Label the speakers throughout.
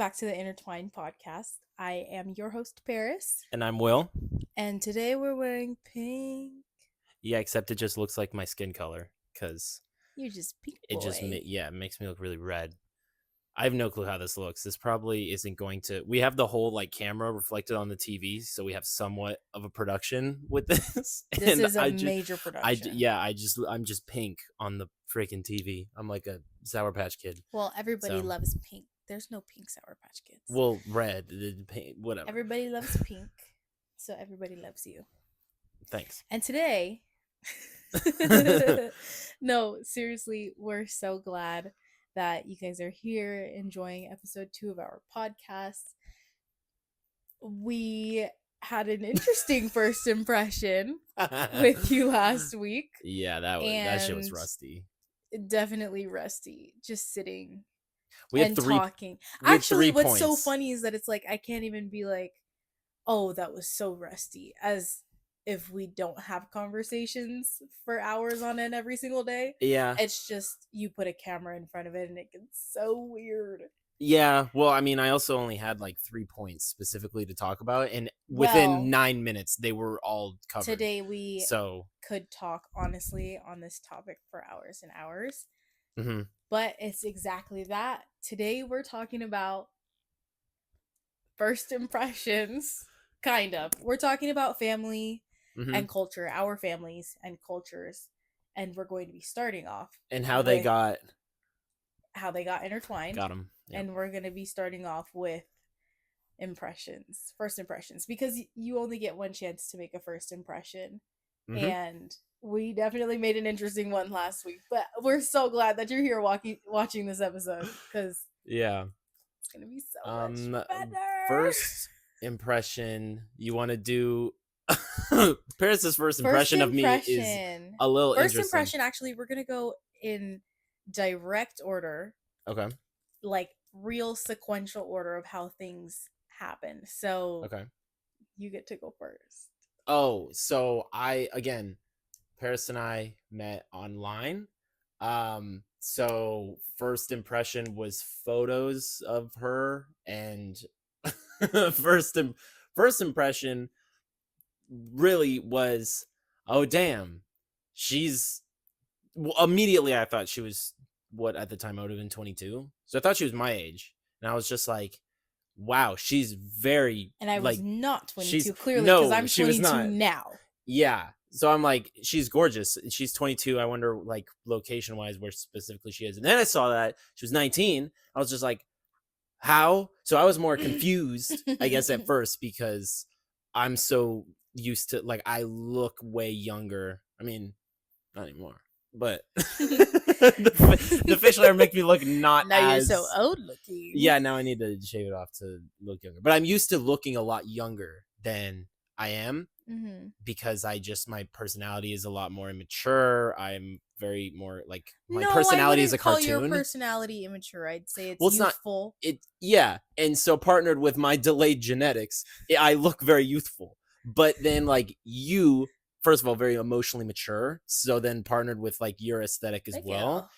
Speaker 1: back to the Intertwined podcast. I am your host, Paris,
Speaker 2: And I'm Will.
Speaker 1: and today we're wearing pink.
Speaker 2: Yeah, except it just looks like my skin color because
Speaker 1: You're just pink
Speaker 2: it
Speaker 1: boy.
Speaker 2: it makes me look really red. I have no clue how this looks. This probably isn't going to. We have the whole camera reflected on the TV, so we have somewhat of a production with this.
Speaker 1: This
Speaker 2: And
Speaker 1: is a major production.
Speaker 2: I'm just pink on the freaking TV. I'm like a Sour Patch Kid.
Speaker 1: Well, everybody
Speaker 2: So-
Speaker 1: loves pink. There's no pink Sour Patch Kids.
Speaker 2: Well, red, whatever.
Speaker 1: Everybody loves pink, so everybody loves you.
Speaker 2: Thanks.
Speaker 1: And today, no, seriously, we're so glad that you guys are here enjoying episode 2 of our podcast. We had an interesting first impression with you last week.
Speaker 2: Yeah, that shit was
Speaker 1: And
Speaker 2: rusty.
Speaker 1: Definitely rusty, just sitting
Speaker 2: We had
Speaker 1: and
Speaker 2: three.
Speaker 1: talking.
Speaker 2: we had
Speaker 1: Actually,
Speaker 2: 3
Speaker 1: what's so
Speaker 2: points.
Speaker 1: funny is that it's like I can't even be like, oh, that was so rusty, as if we don't have conversations for hours on end every single day.
Speaker 2: Yeah.
Speaker 1: It's just you put a camera in front of it and it gets so weird.
Speaker 2: Yeah, well, I mean, I also only had 3 points specifically to talk about, and within
Speaker 1: Well,
Speaker 2: 9 minutes, they were all covered.
Speaker 1: Today we
Speaker 2: So,
Speaker 1: could talk honestly on this topic for hours and hours,
Speaker 2: mhm.
Speaker 1: but it's exactly that. Today we're talking about first impressions, kind of. We're talking about family
Speaker 2: Mhm.
Speaker 1: and culture, our families and cultures, and we're going to be starting off
Speaker 2: And how they
Speaker 1: with
Speaker 2: got
Speaker 1: how they got intertwined.
Speaker 2: them.
Speaker 1: And we're going to be starting off with first impressions, because you only get one chance to make a first impression.
Speaker 2: Mhm.
Speaker 1: And we definitely made an interesting one last week, but we're so glad that you're here watching this episode, because
Speaker 2: Yeah.
Speaker 1: it's going to be so much better.
Speaker 2: First impression, you want to do Paris's first impression of me is a little
Speaker 1: First
Speaker 2: interesting.
Speaker 1: impression, actually, we're going to go in direct order,
Speaker 2: Okay.
Speaker 1: like real sequential order of how things happen. So
Speaker 2: Okay.
Speaker 1: you get to go first.
Speaker 2: Oh, so Paris and I met online. So first impression was photos of her, and first impression really was, oh damn, immediately I thought she was, what at the time I would have been 22. So I thought she was my age, and I was just like, wow, she's very,
Speaker 1: And I was not 22,
Speaker 2: she's-
Speaker 1: clearly,
Speaker 2: no,
Speaker 1: because I'm
Speaker 2: she was
Speaker 1: 22
Speaker 2: not.
Speaker 1: now.
Speaker 2: yeah. So I'm like, she's gorgeous. She's 22. I wonder, location wise, where specifically she is. And then I saw that she was 19. I was just like, how? So I was more confused, I guess, at first, because I'm so used to, I look way younger. I mean, not anymore, but the facial hair makes me look not
Speaker 1: Now
Speaker 2: as...
Speaker 1: you're so old looking.
Speaker 2: Yeah, now I need to shave it off to look younger. But I'm used to looking a lot younger than I am.
Speaker 1: Mm-hmm.
Speaker 2: Because my personality is a lot more immature. I'm very more my
Speaker 1: No,
Speaker 2: personality is a
Speaker 1: call
Speaker 2: cartoon.
Speaker 1: your personality immature. I'd say it's
Speaker 2: Well, it's not-
Speaker 1: youthful.
Speaker 2: Yeah, and so partnered with my delayed genetics, I look very youthful. But then you, first of all, very emotionally mature. So then partnered with your aesthetic as
Speaker 1: Thank
Speaker 2: well,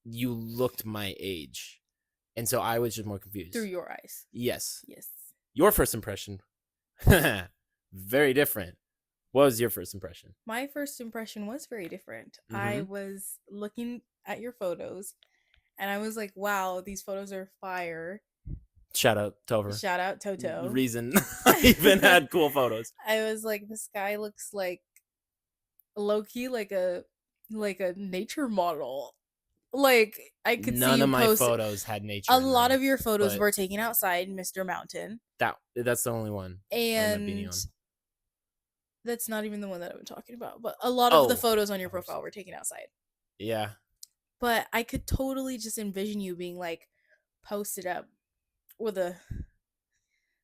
Speaker 2: you looked my age, and so I was just more confused
Speaker 1: through your eyes.
Speaker 2: Yes,
Speaker 1: Yes.
Speaker 2: your first impression. Very different. What was your first impression?
Speaker 1: My first impression was very different. I was looking at your photos, and I was like, wow, these photos are fire.
Speaker 2: Shout out Tover.
Speaker 1: Shout out Toto.
Speaker 2: The reason I even had cool photos.
Speaker 1: I was like, this guy looks like low-key like a nature model. Like, I could see
Speaker 2: None
Speaker 1: you
Speaker 2: of my
Speaker 1: post
Speaker 2: photos had nature.
Speaker 1: a
Speaker 2: in
Speaker 1: lot
Speaker 2: them,
Speaker 1: of your photos
Speaker 2: but
Speaker 1: were taken outside, Mr. Mountain.
Speaker 2: That's the only one. I have my beanie
Speaker 1: And
Speaker 2: on.
Speaker 1: that's not even the one that I'm talking about. But a lot of the
Speaker 2: Oh,
Speaker 1: photos on your
Speaker 2: of course.
Speaker 1: profile were taken outside.
Speaker 2: Yeah.
Speaker 1: But I could totally just envision you being posted up with a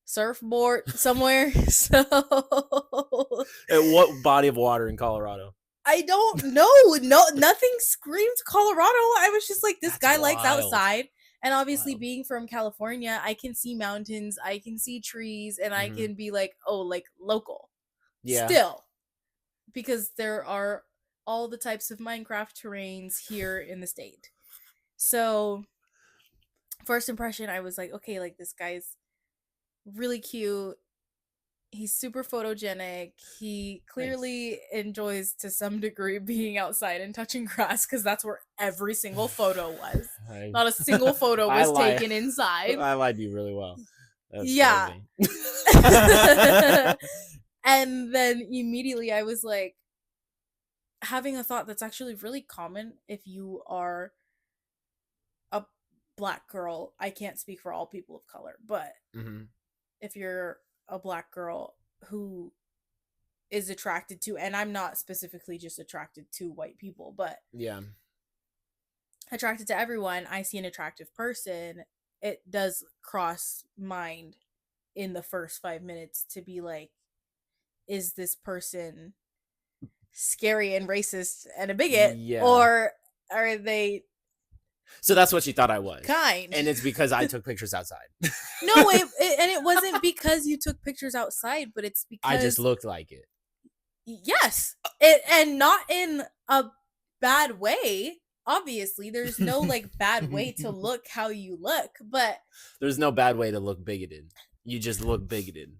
Speaker 1: surfboard somewhere. So
Speaker 2: At what body of water in Colorado?
Speaker 1: I don't know. No, nothing screamed Colorado. I was just like, this
Speaker 2: That's
Speaker 1: guy likes
Speaker 2: wild.
Speaker 1: outside. And obviously,
Speaker 2: Wild.
Speaker 1: being from California, I can see mountains, I can see trees, and I
Speaker 2: Mhm.
Speaker 1: can be like, oh, local.
Speaker 2: Yeah.
Speaker 1: Still. Because there are all the types of Minecraft terrains here in the state. So first impression, I was like, okay, like this guy's really cute. He's super photogenic. He
Speaker 2: Nice.
Speaker 1: clearly enjoys to some degree being outside and touching grass because that's where every single photo was.
Speaker 2: I,
Speaker 1: Not a single photo
Speaker 2: I
Speaker 1: was
Speaker 2: lie.
Speaker 1: taken inside.
Speaker 2: I lied to you really well. That's
Speaker 1: Yeah.
Speaker 2: crazy.
Speaker 1: And then immediately I was like having a thought that's actually really common if you are a black girl. I can't speak for all people of color, but
Speaker 2: Hmm.
Speaker 1: if you're a black girl who is attracted to, and I'm not specifically just attracted to white people, but
Speaker 2: Yeah.
Speaker 1: attracted to everyone, I see an attractive person, it does cross mind in the first 5 minutes to be like, is this person scary and racist and a bigot,
Speaker 2: Yeah.
Speaker 1: or are they
Speaker 2: So that's what she thought I was.
Speaker 1: kind?
Speaker 2: And it's because I took pictures outside.
Speaker 1: No, and it wasn't because you took pictures outside, but it's
Speaker 2: I just
Speaker 1: because
Speaker 2: looked like it.
Speaker 1: yes, it, and not in a bad way. Obviously, there's no like bad way to look how you look, but
Speaker 2: There's no bad way to look bigoted. You just look bigoted.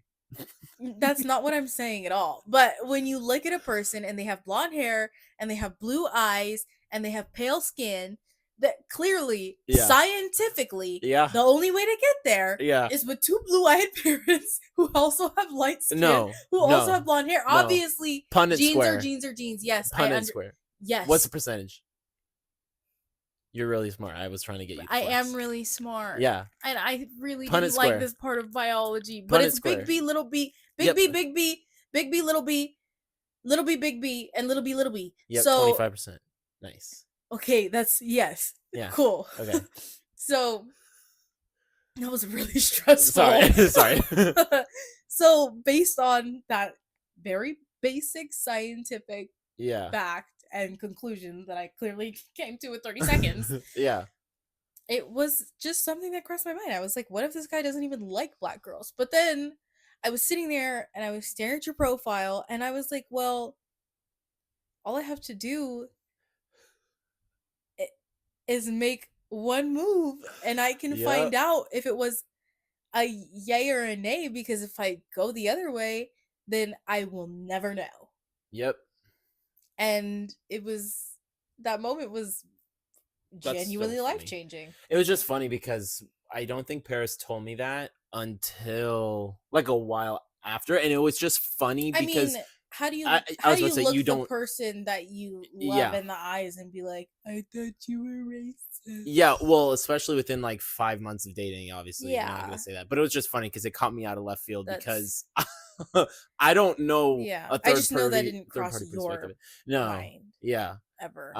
Speaker 1: that's not what I'm saying at all. But when you look at a person and they have blonde hair and they have blue eyes and they have pale skin, that clearly,
Speaker 2: Yeah.
Speaker 1: scientifically,
Speaker 2: Yeah.
Speaker 1: the only way to get there
Speaker 2: Yeah.
Speaker 1: is with two blue-eyed parents who also have light skin,
Speaker 2: No.
Speaker 1: who
Speaker 2: No.
Speaker 1: also have blonde hair.
Speaker 2: No.
Speaker 1: Obviously,
Speaker 2: Punnett
Speaker 1: jeans
Speaker 2: square.
Speaker 1: are jeans are jeans. Yes,
Speaker 2: Punnett square.
Speaker 1: yes.
Speaker 2: What's the percentage? You're really smart. I was trying to get you.
Speaker 1: I am really smart.
Speaker 2: Yeah.
Speaker 1: And I really
Speaker 2: Punnett
Speaker 1: didn't
Speaker 2: square.
Speaker 1: like this part of biology. But
Speaker 2: Punnett
Speaker 1: it's
Speaker 2: square.
Speaker 1: big B, little b, big
Speaker 2: Yep.
Speaker 1: B, big B, big B, little b, little b, big B, and little b, little b.
Speaker 2: Yep.
Speaker 1: So
Speaker 2: 25%. Nice.
Speaker 1: okay, that's yes.
Speaker 2: Yeah.
Speaker 1: Cool.
Speaker 2: Okay.
Speaker 1: So that was really stressful.
Speaker 2: Sorry.
Speaker 1: So based on that very basic scientific
Speaker 2: Yeah.
Speaker 1: fact and conclusion that I clearly came to in 30 seconds,
Speaker 2: Yeah.
Speaker 1: it was just something that crossed my mind. I was like, what if this guy doesn't even like black girls? But then I was sitting there and I was staring at your profile and I was like, well, all I have to do is make one move and I can find
Speaker 2: Yep.
Speaker 1: out if it was a yay or a nay, because if I go the other way, then I will never know.
Speaker 2: Yep.
Speaker 1: And it was, that moment was
Speaker 2: That's
Speaker 1: genuinely
Speaker 2: so funny.
Speaker 1: life changing.
Speaker 2: It was just funny because I don't think Paris told me that until like a while after, and it was just funny
Speaker 1: I
Speaker 2: because
Speaker 1: mean, how do you
Speaker 2: I
Speaker 1: how
Speaker 2: was
Speaker 1: do
Speaker 2: about
Speaker 1: you
Speaker 2: to say
Speaker 1: look
Speaker 2: you
Speaker 1: the
Speaker 2: don't.
Speaker 1: person that you love
Speaker 2: Yeah.
Speaker 1: in the eyes and be like, I thought you were racist?
Speaker 2: Yeah, well, especially within like 5 months of dating, obviously, you're not
Speaker 1: Yeah.
Speaker 2: gonna say that. But it was just funny because it caught me out of left field
Speaker 1: That's
Speaker 2: because I don't know
Speaker 1: yeah.
Speaker 2: a
Speaker 1: I
Speaker 2: third
Speaker 1: just know that
Speaker 2: party
Speaker 1: didn't
Speaker 2: third
Speaker 1: cross
Speaker 2: party
Speaker 1: your
Speaker 2: perspective. No,
Speaker 1: mind
Speaker 2: yeah,
Speaker 1: ever,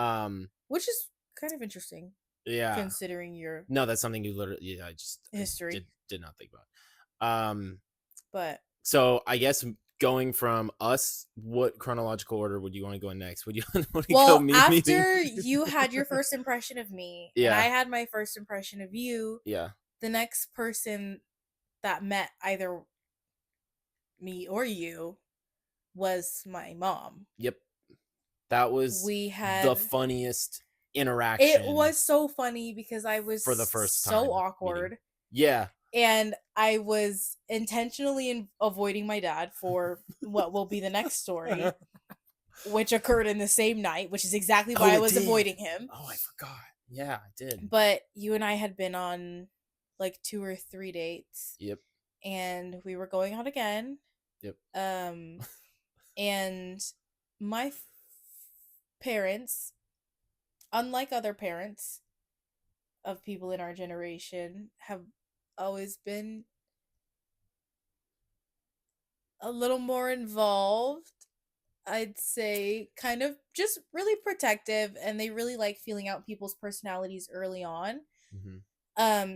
Speaker 1: which is kind of interesting
Speaker 2: yeah.
Speaker 1: considering your
Speaker 2: No, that's something you literally. Yeah, I just
Speaker 1: history.
Speaker 2: did not think about.
Speaker 1: But
Speaker 2: So I guess going from us, what chronological order would you want to go in next? Would you want to go
Speaker 1: well,
Speaker 2: me
Speaker 1: after you had your first impression of me and
Speaker 2: Yeah.
Speaker 1: I had my first impression of you,
Speaker 2: Yeah.
Speaker 1: the next person that met either me or you was my mom.
Speaker 2: Yep. That was
Speaker 1: We
Speaker 2: the
Speaker 1: had
Speaker 2: funniest interaction.
Speaker 1: it was so funny because I was
Speaker 2: for the first time
Speaker 1: so
Speaker 2: meeting.
Speaker 1: awkward.
Speaker 2: Yeah.
Speaker 1: And I was intentionally avoiding my dad for what will be the next story, which occurred in the same night, which is exactly why
Speaker 2: Oh,
Speaker 1: I
Speaker 2: it
Speaker 1: was
Speaker 2: did.
Speaker 1: avoiding him.
Speaker 2: Oh, I forgot. Yeah, I did.
Speaker 1: But you and I had been on like 2 or 3 dates,
Speaker 2: Yep.
Speaker 1: and we were going out again.
Speaker 2: Yep.
Speaker 1: And my parents, unlike other parents of people in our generation, have always been a little more involved. I'd say kind of just really protective, and they really like feeling out people's personalities early on.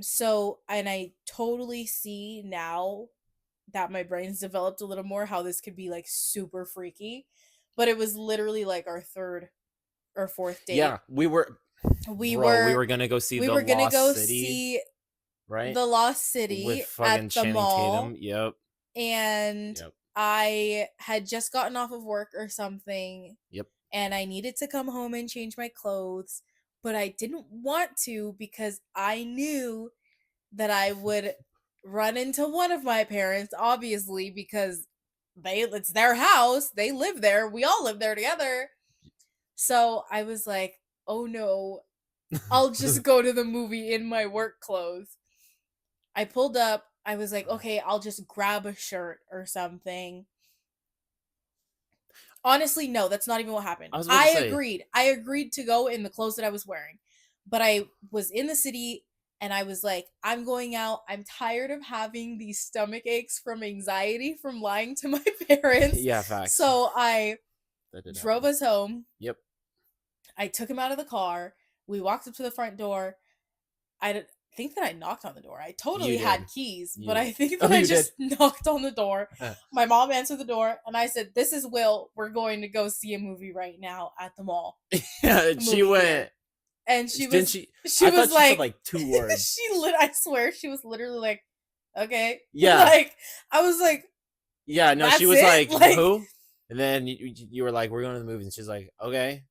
Speaker 1: So, and I totally see now that my brain's developed a little more how this could be like super freaky, but it was literally like our third or fourth date.
Speaker 2: Yeah, we were gonna go see the Lost City, right?
Speaker 1: The Lost City
Speaker 2: with fucking
Speaker 1: at the
Speaker 2: Channing
Speaker 1: mall.
Speaker 2: Tatum. Yep.
Speaker 1: And
Speaker 2: Yep.
Speaker 1: I had just gotten off of work or something.
Speaker 2: Yep.
Speaker 1: And I needed to come home and change my clothes, but I didn't want to because I knew that I would run into one of my parents, obviously, because it's their house. They live there. We all live there together. So I was like, oh no, I'll just go to the movie in my work clothes. I pulled up. I was like, okay, I'll just grab a shirt or something. Honestly, no, that's not even what happened.
Speaker 2: I was about to say.
Speaker 1: Agreed. I agreed to go in the clothes that I was wearing. But I was in the city and I was like, I'm going out. I'm tired of having these stomach aches from anxiety from lying to my parents.
Speaker 2: Yeah, facts.
Speaker 1: So I drove
Speaker 2: happen.
Speaker 1: us home.
Speaker 2: Yep.
Speaker 1: I took him out of the car. We walked up to the front door. I think that I knocked on the door. I totally had keys, but I think that I just knocked on the door. My mom answered the door, and I said, "This is Will. We're going to go see a movie right now at the mall."
Speaker 2: Yeah, she went,
Speaker 1: and she
Speaker 2: was. She was like, said like 2 words.
Speaker 1: I swear, she was literally like, "Okay."
Speaker 2: Yeah.
Speaker 1: Like I was like,
Speaker 2: yeah, no, she was like, who? And then you were like, we're going to the movies, and she's like, okay,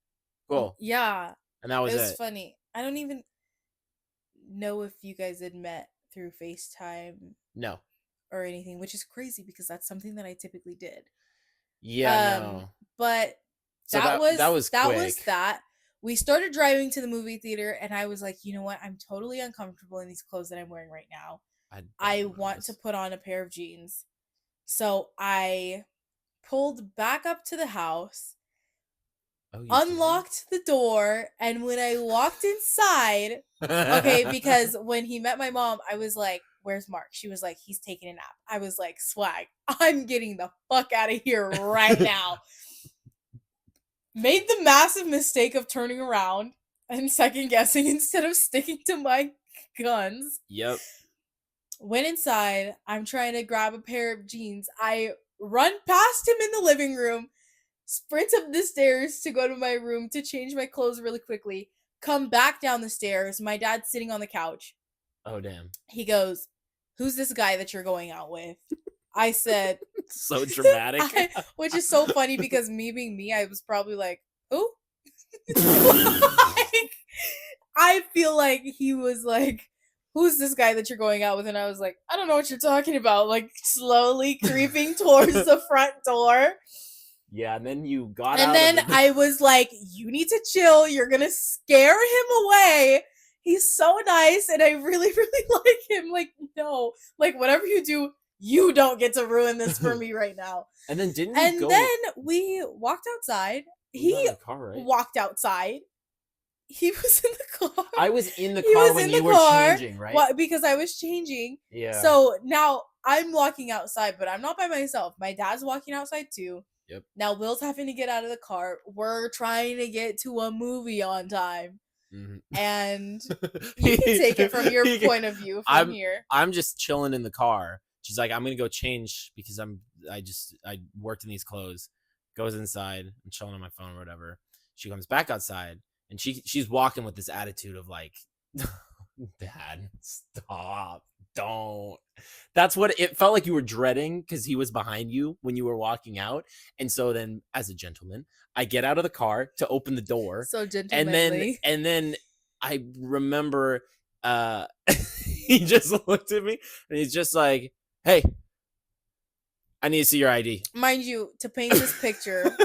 Speaker 2: cool.
Speaker 1: Yeah,
Speaker 2: and that was it.
Speaker 1: It was funny. I don't even know if you guys had met through FaceTime.
Speaker 2: No.
Speaker 1: Or anything, which is crazy because that's something that I typically did.
Speaker 2: Yeah, no.
Speaker 1: But
Speaker 2: so that was
Speaker 1: that. We started driving to the movie theater, and I was like, you know what? I'm totally uncomfortable in these clothes that I'm wearing right now. I want to put on a pair of jeans. So I pulled back up to the house, unlocked the door, and when I walked inside, okay, because when he met my mom, I was like, where's Mark? She was like, he's taking a nap. I was like, swag, I'm getting the fuck out of here right now. Made the massive mistake of turning around and second guessing instead of sticking to my guns.
Speaker 2: Yep.
Speaker 1: Went inside. I'm trying to grab a pair of jeans. I run past him in the living room, sprint up the stairs to go to my room to change my clothes really quickly, come back down the stairs. My dad's sitting on the couch.
Speaker 2: Oh, damn.
Speaker 1: He goes, who's this guy that you're going out with? I said,
Speaker 2: so dramatic.
Speaker 1: Which is so funny because me being me, I was probably like, who? I feel like he was like, who's this guy that you're going out with? And I was like, I don't know what you're talking about. Like slowly creeping towards the front door.
Speaker 2: Yeah, and then you got
Speaker 1: out. And then I was like, you need to chill. You're going to scare him away. He's so nice, and I really, really like him. Like, no. Like, whatever you do, you don't get to ruin this for me right now.
Speaker 2: And then didn't
Speaker 1: you go... then we walked outside. He car, right? Walked outside. He was in the car.
Speaker 2: I was in the car when you were changing, right?
Speaker 1: Well, because I was changing.
Speaker 2: Yeah.
Speaker 1: So now I'm walking outside, but I'm not by myself. My dad's walking outside too.
Speaker 2: Yep.
Speaker 1: Now Will's having to get out of the car. We're trying to get to a movie on time. Mm-hmm. And you can take it from your point of view from here.
Speaker 2: I'm just chilling in the car. She's like, I'm gonna go change because I worked in these clothes. Goes inside. I'm chilling on my phone or whatever. She comes back outside and she's walking with this attitude of like, Dad, stop, don't. That's what it felt like. You were dreading because he was behind you when you were walking out. And so then, as a gentleman, I get out of the car to open the door.
Speaker 1: So gentlemanly.
Speaker 2: And then I remember he just looked at me and he's just like, hey, I need to see your ID.
Speaker 1: Mind you, to paint this picture,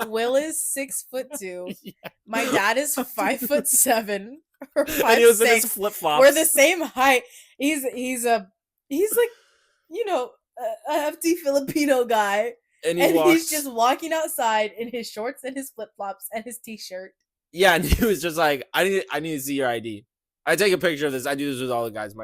Speaker 1: Will is 6'2". Yeah. My dad is 5'7" or 5'6".
Speaker 2: And he was in his flip flops.
Speaker 1: We're the same height. He's like, you know, a hefty Filipino guy. And he's just walking outside in his shorts and his flip flops and his t-shirt.
Speaker 2: Yeah, and he was just like, I need to see your ID. I take a picture of this. I do this with all the guys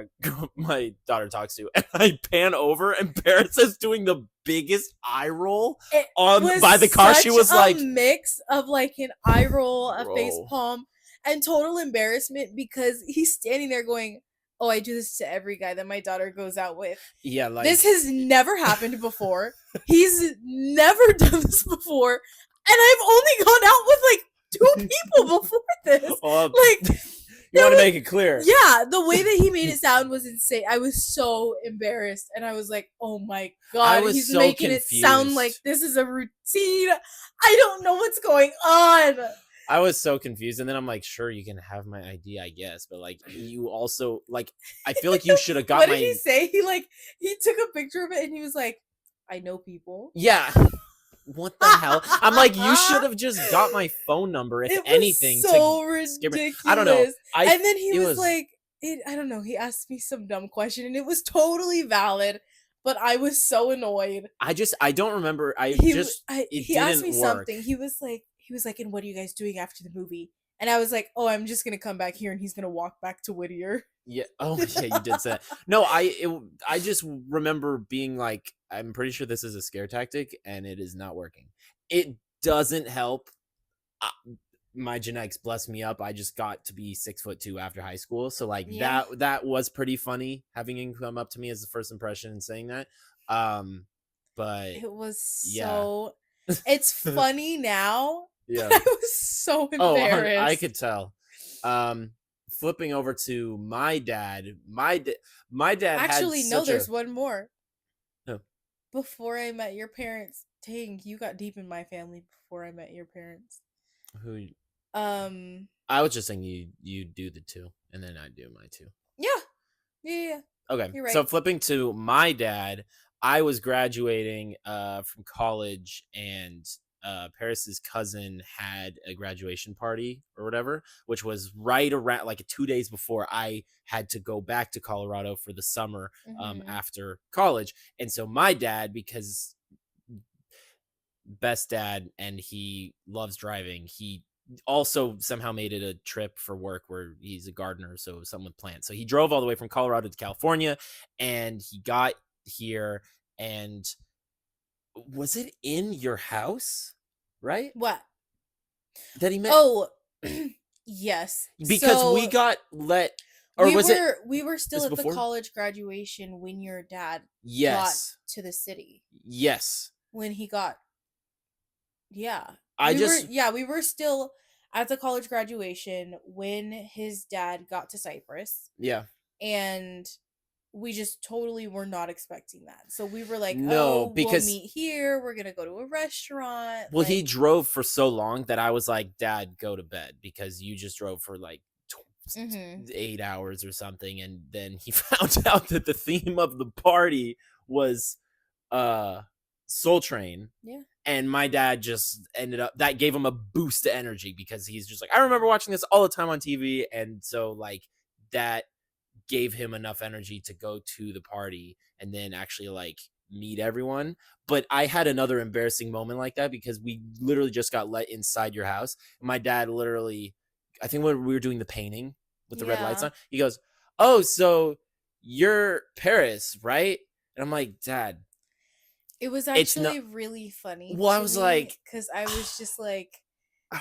Speaker 2: my daughter talks to, and I pan over, and Paris is doing the biggest eye roll by the car. She was like,
Speaker 1: a mix of like an eye roll, a face palm, and total embarrassment because he's standing there going, "Oh, I do this to every guy that my daughter goes out with."
Speaker 2: Yeah, like
Speaker 1: this has never happened before. He's never done this before, and I've only gone out with like 2 people before this.
Speaker 2: You want to make it clear.
Speaker 1: Yeah, the way that he made it sound was insane. I was so embarrassed, and I was like, oh my God, he's making it sound like this is a routine. I don't know what's going on.
Speaker 2: I was so confused, and then I'm like, sure, you can have my ID, I guess, but like, you also like, I feel like you should have got
Speaker 1: What did he
Speaker 2: my
Speaker 1: say? He took a picture of it and he was like, I know people.
Speaker 2: yeah. What the hell? I'm like, you should have just got my phone number, if
Speaker 1: It was
Speaker 2: anything, to
Speaker 1: so
Speaker 2: scare me. I don't know.
Speaker 1: ridiculous. And then he
Speaker 2: It
Speaker 1: was
Speaker 2: was
Speaker 1: like, I don't know, he asked me some dumb question and it was totally valid, but I was so annoyed.
Speaker 2: I don't remember. It
Speaker 1: He asked
Speaker 2: didn't
Speaker 1: me
Speaker 2: work.
Speaker 1: something. He was like, and what are you guys doing after the movie? And I was like, oh, I'm just gonna come back here and he's gonna walk back to Whittier.
Speaker 2: Yeah. Oh, yeah, you did say that. No, I just remember being like, I'm pretty sure this is a scare tactic, and it is not working. It doesn't help. Uh, my genetics blessed me up. I just got to be 6'2" after high school, so like
Speaker 1: Yeah.
Speaker 2: that was pretty funny having him come up to me as the first impression and saying that. Um, but
Speaker 1: It was
Speaker 2: yeah,
Speaker 1: so it's funny now, but
Speaker 2: yeah.
Speaker 1: I was so
Speaker 2: Oh, I
Speaker 1: embarrassed.
Speaker 2: could tell. Um, Flipping over to my dad had
Speaker 1: Actually, no,
Speaker 2: such a
Speaker 1: there's one more.
Speaker 2: oh,
Speaker 1: Before I met your parents, dang, you got deep in my family before I met your parents.
Speaker 2: who
Speaker 1: Um,
Speaker 2: I was just saying you do the two, and then I do my two.
Speaker 1: yeah, yeah.
Speaker 2: Okay,
Speaker 1: You're
Speaker 2: so
Speaker 1: right.
Speaker 2: flipping to my dad, I was graduating from college, and Paris's cousin had a graduation party or whatever, which was right around like 2 days before I had to go back to Colorado for the summer
Speaker 1: Mm-hmm.
Speaker 2: after college. And so my dad, because best dad and he loves driving, he also somehow made it a trip for work where he's a gardener, so something with plants. So he drove all the way from Colorado to California, and he got here. And was it in your house, right,
Speaker 1: What?
Speaker 2: that he met?
Speaker 1: Oh, yes.
Speaker 2: Because we
Speaker 1: So
Speaker 2: got let, or
Speaker 1: we
Speaker 2: was it
Speaker 1: were we were still
Speaker 2: this
Speaker 1: at the
Speaker 2: before?
Speaker 1: college graduation when your dad got
Speaker 2: Yes,
Speaker 1: to the city.
Speaker 2: yes.
Speaker 1: When he got Yeah.
Speaker 2: I just
Speaker 1: We were still at the college graduation when his dad got to Cyprus,
Speaker 2: yeah.
Speaker 1: and we just totally were not expecting that. So we were like,
Speaker 2: No,
Speaker 1: "Oh, we'll
Speaker 2: because
Speaker 1: meet here. We're going to go to a restaurant."
Speaker 2: well, he drove for so long that I was like, Dad, go to bed, because you just drove for like
Speaker 1: Mhm.
Speaker 2: 8 hours or something. And then he found out that the theme of the party was uh Soul Train.
Speaker 1: Yeah.
Speaker 2: And my dad just ended up, that gave him a boost to energy, because he's just like, I remember watching this all the time on TV. And so like that gave him enough energy to go to the party and then actually like meet everyone. But I had another embarrassing moment like that, because we literally just got let inside your house. My dad literally, I think when we were doing the painting with the red lights
Speaker 1: Yeah.
Speaker 2: on, he goes, "Oh, so you're Paris, right?" And I'm like, "Dad,
Speaker 1: It was
Speaker 2: it's not."
Speaker 1: actually really funny
Speaker 2: Well,
Speaker 1: to me cuz
Speaker 2: I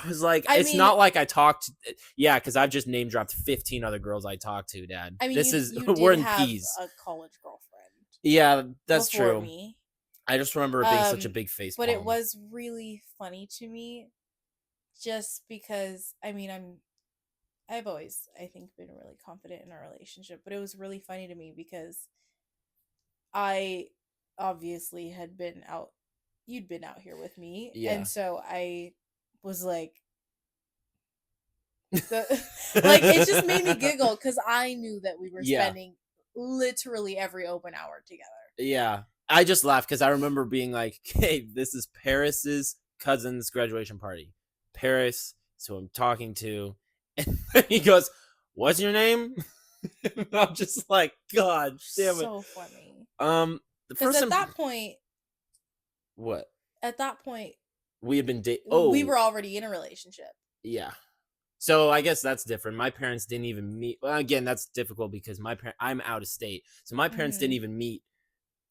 Speaker 2: was like,
Speaker 1: I
Speaker 2: it's
Speaker 1: mean,
Speaker 2: not like I talked. Yeah, because I've just name dropped 15 other girls I talked to, Dad. This is
Speaker 1: you
Speaker 2: we're
Speaker 1: did
Speaker 2: in
Speaker 1: have
Speaker 2: P's.
Speaker 1: a college girlfriend
Speaker 2: Yeah, that's
Speaker 1: before
Speaker 2: true.
Speaker 1: me.
Speaker 2: I just remember it being such a big face
Speaker 1: But it
Speaker 2: palm.
Speaker 1: was really funny to me just because I've always, I think, been really confident in our relationship, but it was really funny to me because I obviously had been out, you'd been out here with me, and
Speaker 2: Yeah.
Speaker 1: so I was like, the like it just made me giggle because I knew that we were
Speaker 2: Yeah.
Speaker 1: spending literally every open hour together.
Speaker 2: Yeah. I just laughed because I remember being like, hey, this is Paris's cousin's graduation party. Paris, so I'm talking to. And he goes, "What's your name?" And I'm just like, God damn it.
Speaker 1: So funny
Speaker 2: The
Speaker 1: because
Speaker 2: first what?
Speaker 1: at that point,
Speaker 2: We had been
Speaker 1: we were already in a relationship.
Speaker 2: yeah. So I guess that's different. My parents didn't even meet. Well, again, that's difficult because I'm out of state. So my parents didn't
Speaker 1: Hmm.
Speaker 2: even meet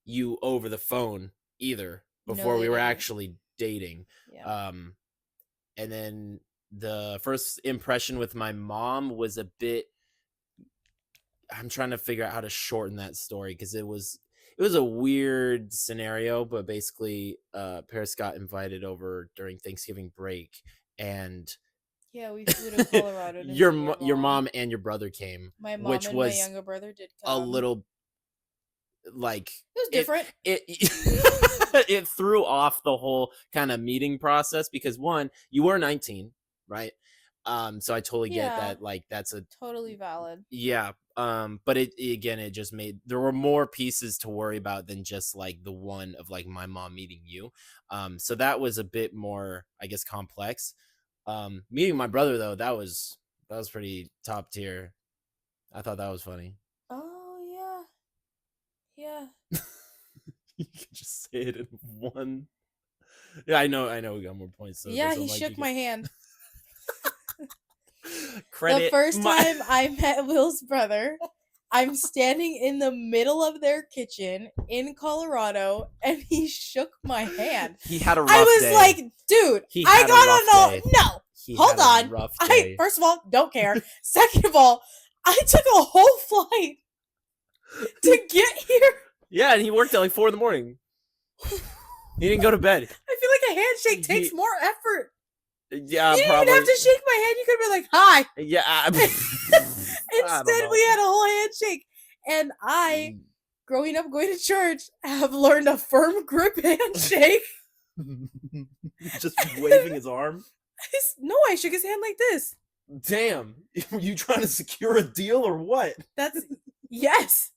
Speaker 2: you over the phone either
Speaker 1: No,
Speaker 2: before
Speaker 1: they
Speaker 2: we were
Speaker 1: didn't.
Speaker 2: actually dating.
Speaker 1: Yeah.
Speaker 2: And then the first impression with my mom was a bit, I'm trying to figure out how to shorten that story, because it was a weird scenario, but basically Paris got invited over during Thanksgiving break, and
Speaker 1: Yeah, we flew to Colorado to see your
Speaker 2: your
Speaker 1: mom.
Speaker 2: mom and your brother came,
Speaker 1: My mom
Speaker 2: which
Speaker 1: and my
Speaker 2: was
Speaker 1: younger brother did
Speaker 2: a
Speaker 1: come.
Speaker 2: little like
Speaker 1: It was
Speaker 2: it
Speaker 1: different.
Speaker 2: it it threw off the whole kind of meeting process, because one, you were 19, right? So I totally get
Speaker 1: Yeah,
Speaker 2: that. Like that's a
Speaker 1: totally valid.
Speaker 2: yeah. But again, it just made there were more pieces to worry about than just like the one of like my mom meeting you. So that was a bit more, I guess, complex. Meeting my brother though, that was pretty top tier. I thought that was funny.
Speaker 1: Oh yeah. Yeah.
Speaker 2: You can just say it in one. Yeah, I know we got more points, so
Speaker 1: Yeah,
Speaker 2: there's
Speaker 1: he
Speaker 2: something like
Speaker 1: shook
Speaker 2: you
Speaker 1: my hand.
Speaker 2: can
Speaker 1: The
Speaker 2: credit
Speaker 1: first
Speaker 2: my
Speaker 1: time I met Will's brother, I'm standing in the middle of their kitchen in Colorado and he shook my hand.
Speaker 2: he had a
Speaker 1: I
Speaker 2: rough
Speaker 1: was
Speaker 2: day.
Speaker 1: like, dude,
Speaker 2: He
Speaker 1: I
Speaker 2: had a rough
Speaker 1: gotta
Speaker 2: day.
Speaker 1: know. No,
Speaker 2: He
Speaker 1: hold
Speaker 2: had a
Speaker 1: on.
Speaker 2: rough
Speaker 1: I,
Speaker 2: day.
Speaker 1: first of all, don't care. Second of all, I took a whole flight to get here.
Speaker 2: Yeah, and he worked at like 4 in the morning. He didn't go to bed.
Speaker 1: I feel like a handshake takes
Speaker 2: He,
Speaker 1: more effort.
Speaker 2: yeah,
Speaker 1: You didn't even have
Speaker 2: probably.
Speaker 1: to shake my hand. You could have been like, hi.
Speaker 2: Yeah, I don't
Speaker 1: Instead,
Speaker 2: know.
Speaker 1: we had a whole handshake. And I, growing up going to church, have learned a firm grip handshake.
Speaker 2: Just waving his arm.
Speaker 1: No, I shook his hand like this.
Speaker 2: Damn, were you trying to secure a deal or what?
Speaker 1: That's, yes.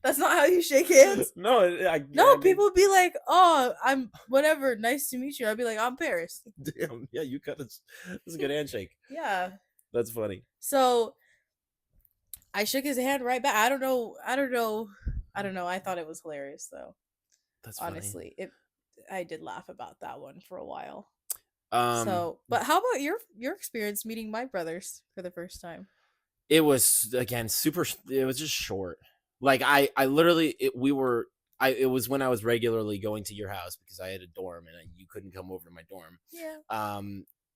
Speaker 1: That's not how you shake hands.
Speaker 2: No,
Speaker 1: No, people would be like, oh, I'm whatever, nice to meet you. I'd be like, I'm Paris.
Speaker 2: Damn, yeah, you got this. That's a good handshake.
Speaker 1: Yeah.
Speaker 2: That's funny.
Speaker 1: So I shook his hand right back. I don't know. I thought it was hilarious though.
Speaker 2: That's
Speaker 1: Honestly, I did laugh about that one for a while.
Speaker 2: funny.
Speaker 1: So, but how about your experience meeting my brothers for the first time?
Speaker 2: It was again super. It was just short. Like I literally, it was when I was regularly going to your house because I had a dorm and you couldn't come over to my dorm.
Speaker 1: Yeah.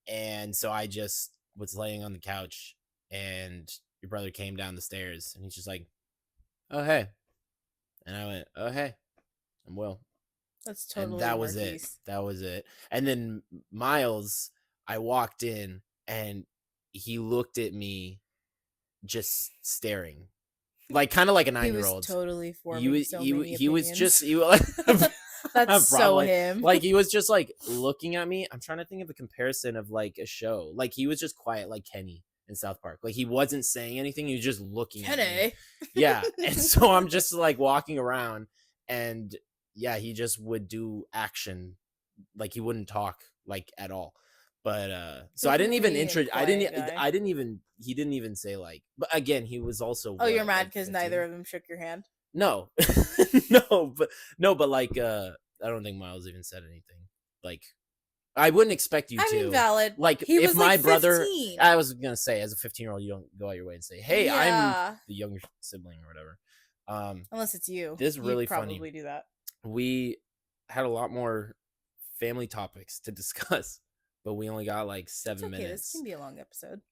Speaker 2: And so I just was laying on the couch, and your brother came down the stairs, and he's just like, "Oh hey," and I went, "Oh hey, I'm Will,"
Speaker 1: That's
Speaker 2: and
Speaker 1: totally
Speaker 2: that was it.
Speaker 1: Marquise.
Speaker 2: That was it. And then Miles, I walked in, and he looked at me, just staring, like kind of like a
Speaker 1: He was
Speaker 2: 9-year-old.
Speaker 1: totally
Speaker 2: He
Speaker 1: forming
Speaker 2: was
Speaker 1: so
Speaker 2: he,
Speaker 1: many
Speaker 2: he was
Speaker 1: opinions.
Speaker 2: just he was
Speaker 1: That's so
Speaker 2: probably
Speaker 1: him.
Speaker 2: like he was just like looking at me. I'm trying to think of a comparison of like a show. Like he was just quiet, like Kenny in South Park. Like he wasn't saying anything. He was just looking at me.
Speaker 1: Kenny.
Speaker 2: Yeah, and so I'm just like walking around, and yeah, he just would do action, like he wouldn't talk like at all. But so I didn't even
Speaker 1: Really
Speaker 2: introduce.
Speaker 1: quiet guy.
Speaker 2: I didn't even. He didn't even say like. But again, he was also.
Speaker 1: Oh, you're
Speaker 2: what,
Speaker 1: mad
Speaker 2: like
Speaker 1: because
Speaker 2: 15?
Speaker 1: neither of them shook your hand?
Speaker 2: No, no, but like I don't think Miles even said anything. Like I wouldn't expect you
Speaker 1: I
Speaker 2: to.
Speaker 1: mean, valid.
Speaker 2: Like
Speaker 1: He
Speaker 2: if
Speaker 1: was
Speaker 2: my
Speaker 1: like
Speaker 2: brother,
Speaker 1: 15.
Speaker 2: I was gonna say as a 15-year-old, you don't go out your way and say, "Hey,
Speaker 1: Yeah.
Speaker 2: I'm the younger sibling" or whatever.
Speaker 1: Unless it's you.
Speaker 2: This is really
Speaker 1: You'd probably
Speaker 2: funny.
Speaker 1: do that.
Speaker 2: We had a lot more family topics to discuss, but we only got like 7
Speaker 1: It's okay.
Speaker 2: minutes.
Speaker 1: This can be a long episode.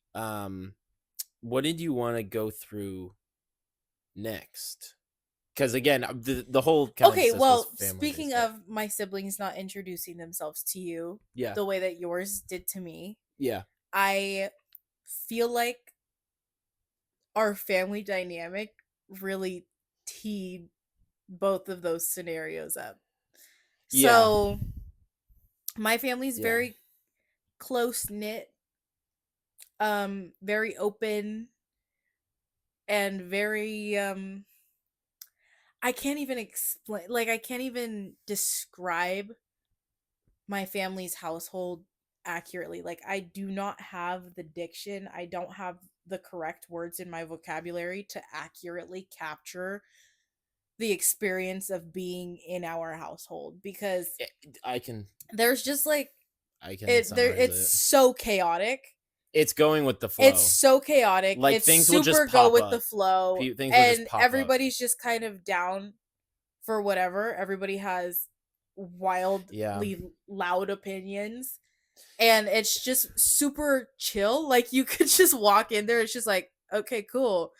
Speaker 2: What did you want to go through next? Because again, the whole
Speaker 1: Okay, well, speaking of my siblings not introducing themselves to you,
Speaker 2: yeah,
Speaker 1: the way that yours did to me,
Speaker 2: yeah,
Speaker 1: I feel like our family dynamic really teed both of those scenarios up.
Speaker 2: Yeah.
Speaker 1: So my family's
Speaker 2: Yeah.
Speaker 1: very close knit, very open, and very I can't even explain, like I can't even describe my family's household accurately. Like I do not have the diction, I don't have the correct words in my vocabulary to accurately capture the experience of being in our household, because
Speaker 2: I can
Speaker 1: there's just like
Speaker 2: summarize
Speaker 1: it's so chaotic.
Speaker 2: It's going with the flow.
Speaker 1: It's so chaotic.
Speaker 2: Like
Speaker 1: it's
Speaker 2: things
Speaker 1: super
Speaker 2: will just
Speaker 1: go
Speaker 2: pop
Speaker 1: with
Speaker 2: up.
Speaker 1: the flow,
Speaker 2: Things will
Speaker 1: and
Speaker 2: just pop
Speaker 1: everybody's just kind of down for whatever. Everybody has wildly loud opinions, and it's just super chill. Like you could just walk in there, it's just like, okay, cool.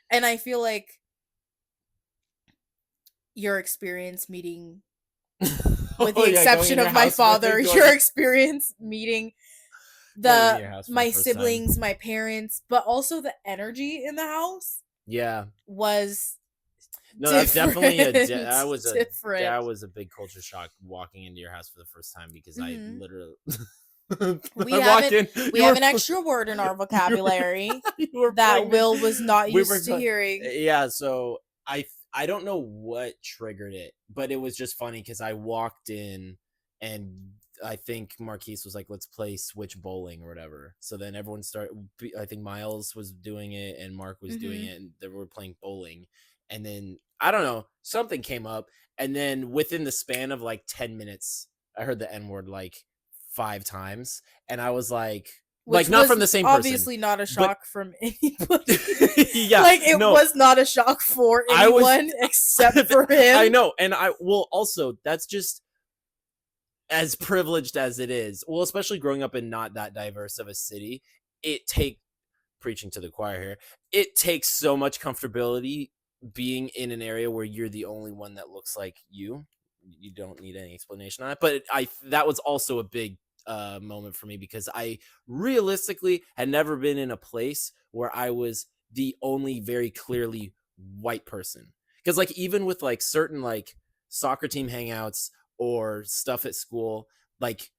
Speaker 1: And I feel like your experience meeting with the exception of my father, your experience meeting my siblings, my parents, but also the energy in the house, was
Speaker 2: no, that's definitely that
Speaker 1: different.
Speaker 2: was a big culture shock walking into your house for the first time, because I literally
Speaker 1: We
Speaker 2: I
Speaker 1: have
Speaker 2: walked
Speaker 1: it.
Speaker 2: in.
Speaker 1: We have an extra word in our vocabulary
Speaker 2: You were
Speaker 1: that
Speaker 2: playing the,
Speaker 1: Will was not
Speaker 2: we were
Speaker 1: used to hearing.
Speaker 2: yeah. So I don't know what triggered it, but it was just funny because I walked in and I think Marquise was like, "Let's play switch bowling or whatever." So then everyone started. I think Miles was doing it and Mark was doing
Speaker 1: Mm-hmm.
Speaker 2: it, and they were playing bowling. And then I don't know, something came up, and then within the span of like 10 minutes, I heard the N word like 5 times, and I was like
Speaker 1: Which
Speaker 2: not
Speaker 1: was
Speaker 2: from the same person,
Speaker 1: obviously not a
Speaker 2: but
Speaker 1: shock from anybody.
Speaker 2: yeah,
Speaker 1: Like, it
Speaker 2: no,
Speaker 1: was not a shock for
Speaker 2: I was,
Speaker 1: anyone except for him.
Speaker 2: I know, and I will also that's just as privileged as it is. Well, especially growing up in not that diverse of a city, it take preaching to the choir here. It takes so much comfortability being in an area where you're the only one that looks like you. You don't need any explanation on it, but I that was also a big moment for me because I realistically had never been in a place where I was the only very clearly white person. Because like even with like certain like soccer team hangouts or stuff at school, like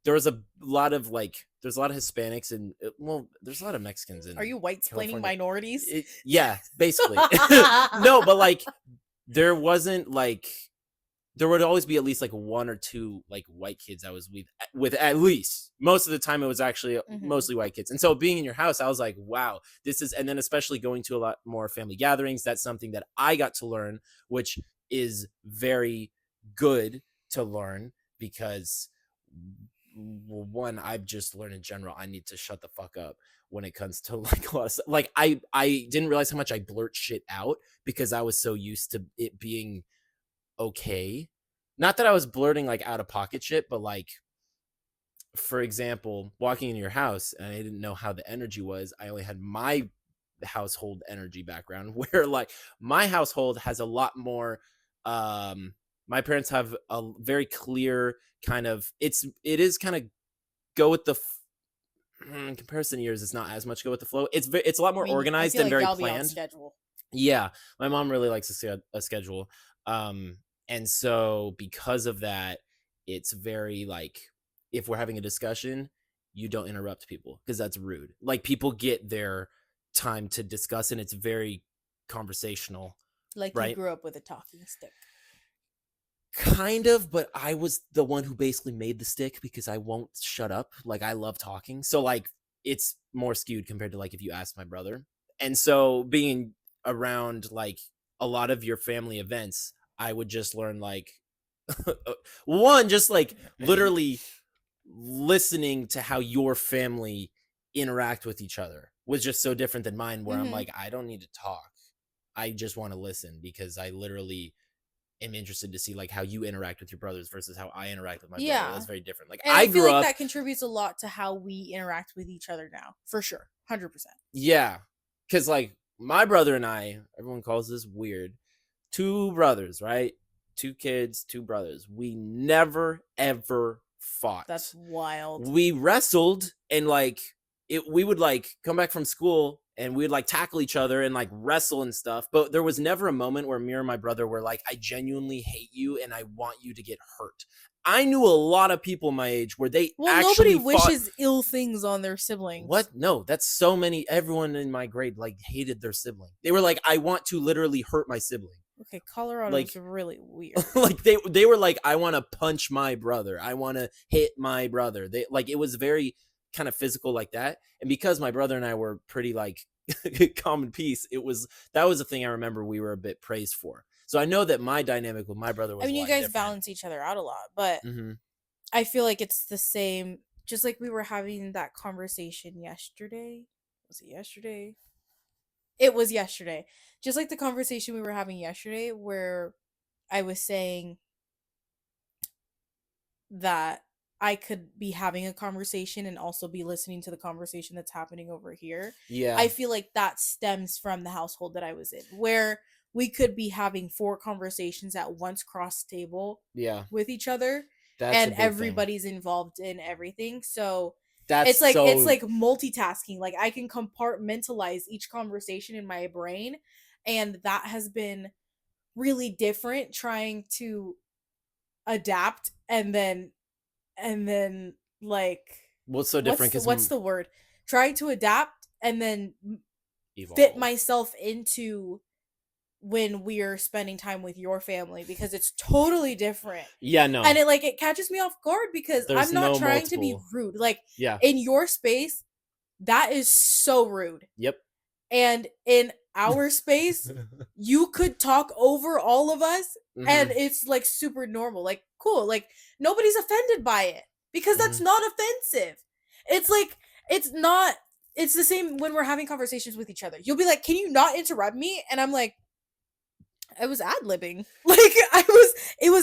Speaker 2: there was a lot of like there's a lot of Hispanics and well, there's a lot of Mexicans
Speaker 1: Are
Speaker 2: in
Speaker 1: you white splaining
Speaker 2: California.
Speaker 1: minorities?
Speaker 2: Yeah, basically. No, but like there wasn't like there would always be at least like one or two like white kids I was with at least. Most of the time it was actually
Speaker 1: Mm-hmm.
Speaker 2: mostly white kids. And so being in your house, I was like, wow, this is and then especially going to a lot more family gatherings, that's something that I got to learn, which is very good to learn because well, one, I've just learned in general, I need to shut the fuck up when it comes to like a lot of stuff. Like I didn't realize how much I blurt shit out because I was so used to it being okay. Not that I was blurting like out of pocket shit, but like for example, walking in your house and I didn't know how the energy was. I only had my household energy background where like my household has a lot more my parents have a very clear kind of it is kind of go with the in comparison to yours it's not as much go with the flow. It's a lot
Speaker 1: I
Speaker 2: more
Speaker 1: mean, I
Speaker 2: organized
Speaker 1: feel
Speaker 2: and
Speaker 1: like
Speaker 2: very
Speaker 1: y'all be on
Speaker 2: planned.
Speaker 1: schedule.
Speaker 2: Yeah, my mom really likes a schedule. And so because of that, it's very like if we're having a discussion, you don't interrupt people because that's rude. Like people get their time to discuss and it's very conversational,
Speaker 1: Like you
Speaker 2: right?
Speaker 1: grew up with a talking stick.
Speaker 2: Kind of, but I was the one who basically made the stick because I won't shut up. Like I love talking. So like it's more skewed compared to like if you asked my brother. And so being around like a lot of your family events, I would just learn like one just like literally listening to how your family interact with each other was just so different than mine where I'm
Speaker 1: Mm-hmm.
Speaker 2: like I don't need to talk. I just want to listen because I literally am interested to see like how you interact with your brothers versus how I interact with my brother.
Speaker 1: Yeah.
Speaker 2: That's very different. Like
Speaker 1: And
Speaker 2: I
Speaker 1: I feel
Speaker 2: grew
Speaker 1: like
Speaker 2: up,
Speaker 1: that contributes a lot to how we interact with each other now, for sure. 100%.
Speaker 2: yeah, because like my brother and I, everyone calls this weird. Two brothers, right? Two kids, two brothers. We never ever fought.
Speaker 1: That's wild.
Speaker 2: We wrestled and like it we would like come back from school and we would like tackle each other and like wrestle and stuff, but there was never a moment where me or my brother were like I genuinely hate you and I want you to get hurt. I knew a lot of people my age where they
Speaker 1: Well, nobody
Speaker 2: actually fought.
Speaker 1: wishes ill things on their siblings.
Speaker 2: What? No, that's so many. Everyone in my grade like hated their sibling. They were like I want to literally hurt my sibling.
Speaker 1: Okay, Colorado's
Speaker 2: Like
Speaker 1: really weird.
Speaker 2: like they were like I want to punch my brother, I want to hit my brother. They like it was very kind of physical like that. And because my brother and I were pretty like common peace, it was that was a thing I remember we were a bit praised for. So I know that my dynamic with my brother
Speaker 1: I
Speaker 2: was
Speaker 1: mean,
Speaker 2: a
Speaker 1: you
Speaker 2: lot
Speaker 1: guys
Speaker 2: different.
Speaker 1: balance each other out a lot, but
Speaker 2: Mm-hmm.
Speaker 1: I feel like it's the same. Just like we were having that conversation yesterday. Was it yesterday? It was yesterday. Just like the conversation we were having yesterday, where I was saying that I could be having a conversation and also be listening to the conversation that's happening over here.
Speaker 2: Yeah,
Speaker 1: I feel like that stems from the household that I was in, where we could be having four conversations at once cross table
Speaker 2: yeah,
Speaker 1: with each other
Speaker 2: that's a
Speaker 1: and
Speaker 2: big thing.
Speaker 1: everybody's involved in everything. So
Speaker 2: That's
Speaker 1: it's
Speaker 2: so
Speaker 1: like multitasking. Like I can compartmentalize each conversation in my brain, and that has been really different trying to adapt and then like
Speaker 2: What's so different? Because
Speaker 1: what's the word? Try to adapt and then fit
Speaker 2: evolve.
Speaker 1: myself into when we're spending time with your family because it's totally different.
Speaker 2: Yeah,
Speaker 1: And
Speaker 2: no.
Speaker 1: it catches me off guard because
Speaker 2: There's
Speaker 1: I'm not
Speaker 2: no
Speaker 1: trying to be
Speaker 2: multiple.
Speaker 1: rude. Like
Speaker 2: Yeah.
Speaker 1: in your space, that is so rude.
Speaker 2: Yep.
Speaker 1: And in our space, you could talk over all of us and
Speaker 2: hmm
Speaker 1: it's like super normal. Like cool. Like nobody's offended by it because that's
Speaker 2: hmm
Speaker 1: not offensive. It's like it's not it's the same when we're having conversations with each other. You'll be like, "Can you not interrupt me?" And I'm like, I was ad libbing. Like I was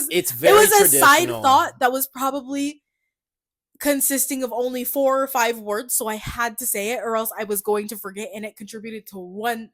Speaker 2: It's
Speaker 1: it
Speaker 2: very
Speaker 1: was a side
Speaker 2: traditional.
Speaker 1: thought that was probably consisting of only 4 or 5 words, so I had to say it or else I was going to forget and it contributed to one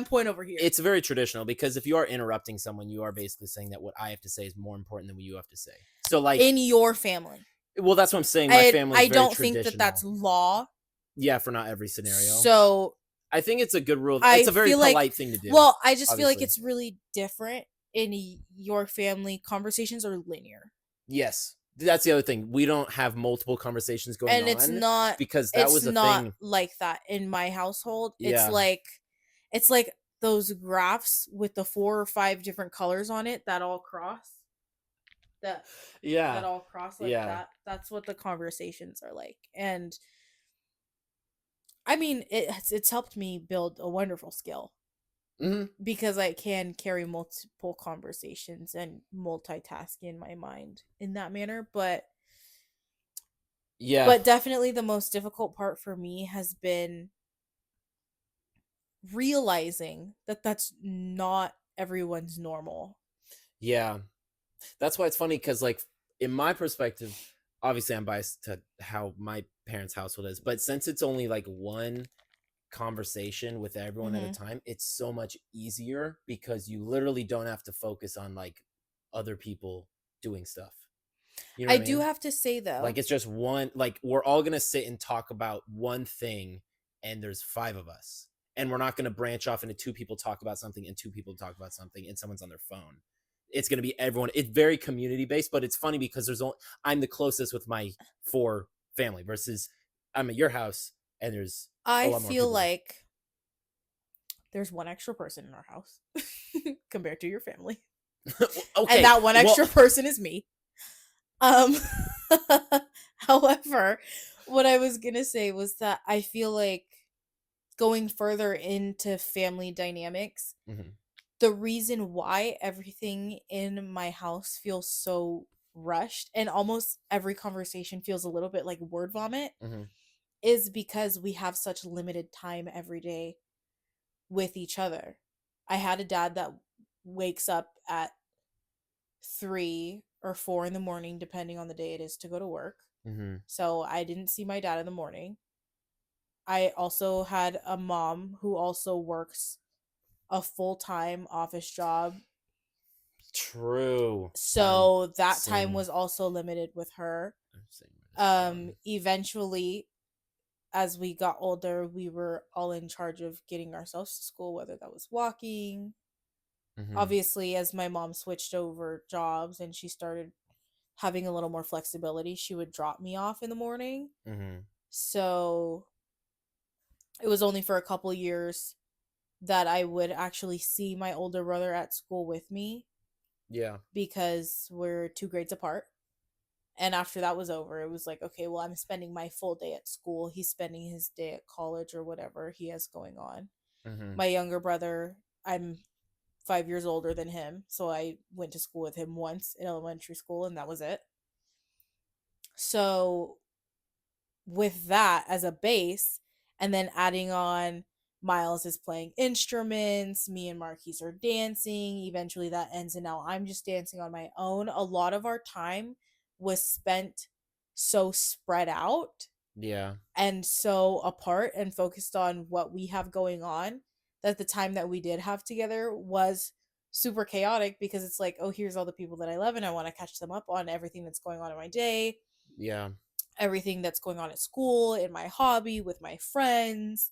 Speaker 1: point over here.
Speaker 2: It's very traditional because if you are interrupting someone, you are basically saying that what I have to say is more important than what you have to say. So, like,
Speaker 1: In your family.
Speaker 2: well, that's what I'm saying. My
Speaker 1: And
Speaker 2: family is
Speaker 1: I
Speaker 2: very
Speaker 1: don't think that that's
Speaker 2: traditional.
Speaker 1: law.
Speaker 2: Yeah, for not every scenario.
Speaker 1: So
Speaker 2: I think it's a good rule. It's
Speaker 1: I
Speaker 2: a very
Speaker 1: feel like
Speaker 2: polite thing to do,
Speaker 1: well, I just feel like
Speaker 2: obviously.
Speaker 1: it's really different in your family. Conversations are linear.
Speaker 2: Yes. That's the other thing. We don't have multiple conversations going
Speaker 1: And it's
Speaker 2: on
Speaker 1: not
Speaker 2: because that
Speaker 1: it's
Speaker 2: was a
Speaker 1: not
Speaker 2: thing.
Speaker 1: like that in my household.
Speaker 2: Yeah.
Speaker 1: It's like those graphs with the 4 or 5 different colors on it that all cross. That
Speaker 2: Yeah.
Speaker 1: that all cross like
Speaker 2: Yeah.
Speaker 1: that. That's what the conversations are like. And I mean, it's helped me build a wonderful skill
Speaker 2: hmm
Speaker 1: because I can carry multiple conversations and multitask in my mind in that manner,
Speaker 2: Yeah.
Speaker 1: but definitely the most difficult part for me has been realizing that that's not everyone's normal.
Speaker 2: Yeah. That's why it's funny because, like, in my perspective, obviously I'm biased to how my parents' household is, but since it's only like one conversation with everyone at a
Speaker 1: Mhm.
Speaker 2: time, it's so much easier because you literally don't have to focus on like other people doing stuff. You know
Speaker 1: I
Speaker 2: what I
Speaker 1: do
Speaker 2: mean?
Speaker 1: have to say
Speaker 2: Like
Speaker 1: though,
Speaker 2: it's just one, like we're all gonna sit and talk about one thing, and there's five of us. And we're not gonna branch off into two people talk about something and two people talk about something and someone's on their phone. It's gonna be everyone. It's very community based, but it's funny because there's only I'm the closest with my four family versus I'm at your house and there's a
Speaker 1: I
Speaker 2: lot more
Speaker 1: feel
Speaker 2: people.
Speaker 1: like there's one extra person in our house compared to your family. And
Speaker 2: Okay,
Speaker 1: that one
Speaker 2: well,
Speaker 1: extra person is me. Um however, what I was going to say was that I feel like going further into family dynamics,
Speaker 2: mhm,
Speaker 1: the reason why everything in my house feels so rushed and almost every conversation feels a little bit like word vomit
Speaker 2: mhm,
Speaker 1: is because we have such limited time every day with each other. I had a dad that wakes up at 3 or 4 in the morning, depending on the day it is, to go to work.
Speaker 2: mhm.
Speaker 1: So I didn't see my dad in the morning. I also had a mom who also works a full time office job.
Speaker 2: True.
Speaker 1: So that time
Speaker 2: Same.
Speaker 1: was also limited with her.
Speaker 2: Same as well.
Speaker 1: Eventually, as we got older, we were all in charge of getting ourselves to school, whether that was walking.
Speaker 2: Mhm,
Speaker 1: Obviously, as my mom switched over jobs and she started having a little more flexibility, she would drop me off in the morning.
Speaker 2: mhm.
Speaker 1: So it was only for a couple years that I would actually see my older brother at school with me
Speaker 2: Yeah.
Speaker 1: because we're 2 grades apart. And after that was over, it was like, okay, well, I'm spending my full day at school. He's spending his day at college or whatever he has going on.
Speaker 2: Mhm.
Speaker 1: My younger brother, I'm 5 years older than him. So I went to school with him once in elementary school, and that was it. So with that as a base, and then adding on Miles is playing instruments, me and Marquise are dancing. Eventually that ends, and now I'm just dancing on my own. A lot of our time was spent so spread out
Speaker 2: Yeah.
Speaker 1: and so apart and focused on what we have going on that the time that we did have together was super chaotic because it's like, oh, here's all the people that I love and I want to catch them up on everything that's going on in my day,
Speaker 2: Yeah.
Speaker 1: everything that's going on at school, in my hobby, with my friends,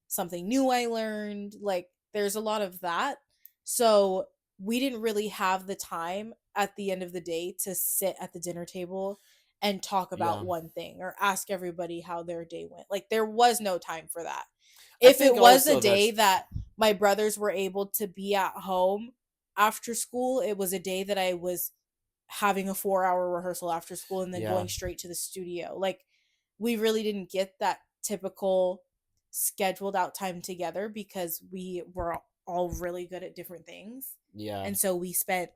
Speaker 1: something new I learned. Like, there's a lot of that. So, we didn't really have the time at the end of the day to sit at the dinner table and talk about
Speaker 2: Yeah.
Speaker 1: one thing or ask everybody how their day went. Like there was no time for that.
Speaker 2: I
Speaker 1: If it
Speaker 2: think
Speaker 1: was a
Speaker 2: also
Speaker 1: day
Speaker 2: that's
Speaker 1: that my brothers were able to be at home after school, it was a day that I was having a 4-hour rehearsal after school and then
Speaker 2: yeah.
Speaker 1: going straight to the studio. Like we really didn't get that typical scheduled out time together because we were all really good at different things.
Speaker 2: Yeah.
Speaker 1: And so we spent